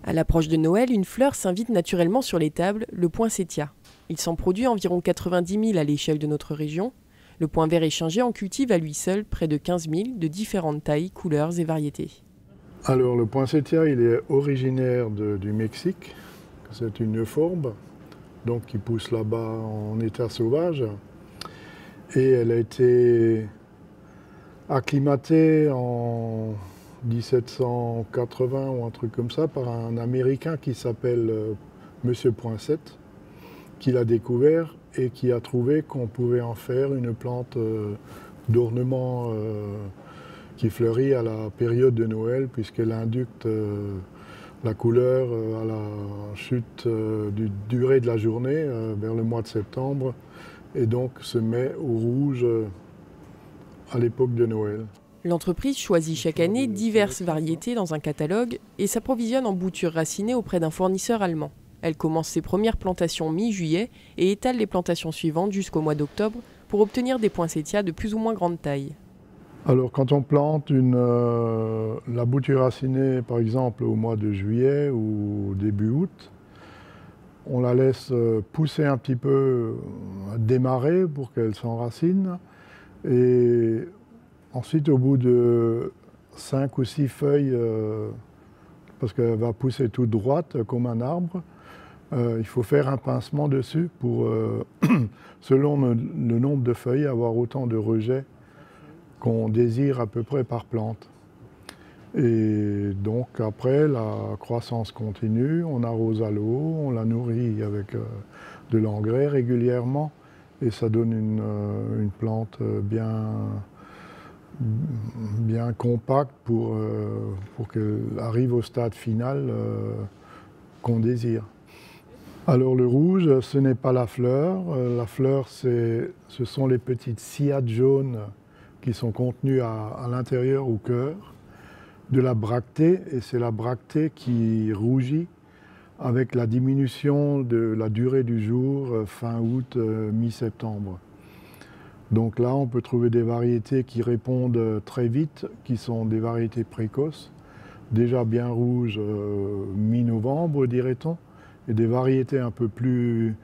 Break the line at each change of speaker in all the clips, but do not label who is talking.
À l'approche de Noël, une fleur s'invite naturellement sur les tables, le poinsettia. Il s'en produit environ 90 000 à l'échelle de notre région. Le point vert échingé en cultive à lui seul près de 15 000 de différentes tailles, couleurs et variétés.
Alors le poinsettia, il est originaire du Mexique. C'est une euphorbes, donc qui pousse là-bas en état sauvage. Et elle a été acclimatée en 1780 ou un truc comme ça par un Américain qui s'appelle Monsieur Poinsett, qui l'a découvert et qui a trouvé qu'on pouvait en faire une plante d'ornement qui fleurit à la période de Noël, puisqu'elle inducte la couleur à la chute du durée de la journée vers le mois de septembre, et donc se met au rouge à l'époque de Noël.
L'entreprise choisit chaque année diverses variétés dans un catalogue et s'approvisionne en boutures racinées auprès d'un fournisseur allemand. Elle commence ses premières plantations mi-juillet et étale les plantations suivantes jusqu'au mois d'octobre pour obtenir des poinsettias de plus ou moins grande taille.
Alors quand on plante la bouture racinée par exemple au mois de juillet ou début août, on la laisse pousser un petit peu, démarrer pour qu'elle s'enracine, et ensuite au bout de 5 ou 6 feuilles, parce qu'elle va pousser toute droite comme un arbre, il faut faire un pincement dessus pour, selon le nombre de feuilles, avoir autant de rejets qu'on désire à peu près par plante. Et donc après, la croissance continue, on arrose à l'eau, on la nourrit avec de l'engrais régulièrement, et ça donne une plante bien compacte pour qu'elle arrive au stade final qu'on désire. Alors le rouge, ce n'est pas la fleur. La fleur, ce sont les petites sillades jaunes qui sont contenues à l'intérieur, au cœur, de la bractée, et c'est la bractée qui rougit avec la diminution de la durée du jour fin août, mi-septembre. Donc là, on peut trouver des variétés qui répondent très vite, qui sont des variétés précoces, déjà bien rouges mi-novembre, dirait-on, et des variétés un peu plus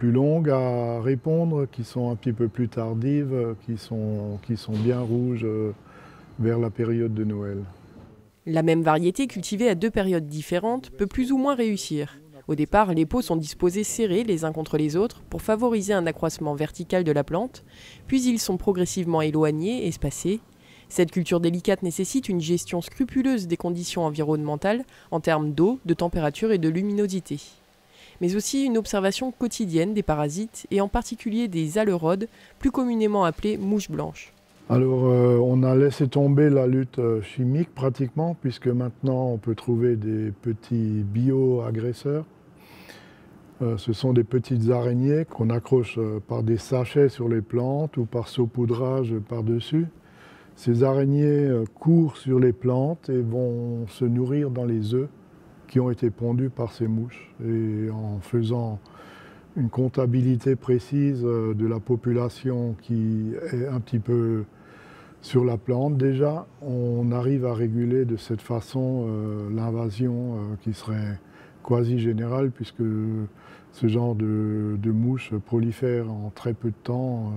longues à répondre, qui sont un petit peu plus tardives, qui sont bien rouges vers la période de Noël.
La même variété cultivée à deux périodes différentes peut plus ou moins réussir. Au départ, les pots sont disposés serrés les uns contre les autres pour favoriser un accroissement vertical de la plante, puis ils sont progressivement éloignés, espacés. Cette culture délicate nécessite une gestion scrupuleuse des conditions environnementales en termes d'eau, de température et de luminosité. Mais aussi une observation quotidienne des parasites et en particulier des alerodes, plus communément appelées mouches blanches.
Alors on a laissé tomber la lutte chimique pratiquement, puisque maintenant on peut trouver des petits bio-agresseurs. Ce sont des petites araignées qu'on accroche par des sachets sur les plantes ou par saupoudrage par-dessus. Ces araignées courent sur les plantes et vont se nourrir dans les œufs qui ont été pondus par ces mouches. Et en faisant une comptabilité précise de la population qui est un petit peu sur la plante, déjà, on arrive à réguler de cette façon l'invasion qui serait quasi générale, puisque ce genre de mouches prolifèrent en très peu de temps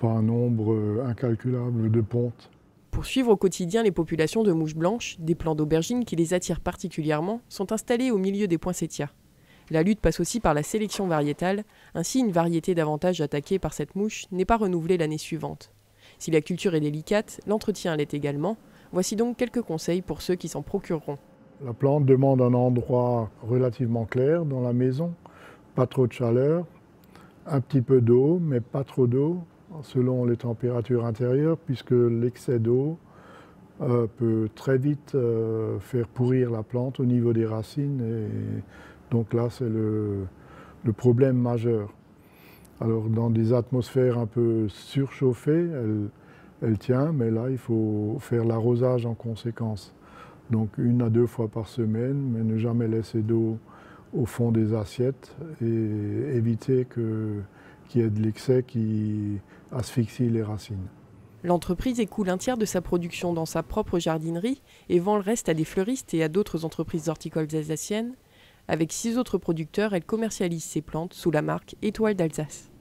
par un nombre incalculable de pontes.
Pour suivre au quotidien les populations de mouches blanches, des plants d'aubergines qui les attirent particulièrement sont installés au milieu des poinsettias. La lutte passe aussi par la sélection variétale, ainsi une variété davantage attaquée par cette mouche n'est pas renouvelée l'année suivante. Si la culture est délicate, l'entretien l'est également. Voici donc quelques conseils pour ceux qui s'en procureront.
La plante demande un endroit relativement clair dans la maison, pas trop de chaleur, un petit peu d'eau, mais pas trop d'eau, selon les températures intérieures, puisque l'excès d'eau peut très vite faire pourrir la plante au niveau des racines, et donc là c'est le problème majeur. Alors dans des atmosphères un peu surchauffées, elle tient, mais là il faut faire l'arrosage en conséquence. Donc 1 à 2 fois par semaine, mais ne jamais laisser d'eau au fond des assiettes et éviter qu'il y ait de l'excès qui asphyxie les racines.
L'entreprise écoule un tiers de sa production dans sa propre jardinerie et vend le reste à des fleuristes et à d'autres entreprises horticoles alsaciennes. Avec 6 autres producteurs, elle commercialise ses plantes sous la marque Étoile d'Alsace.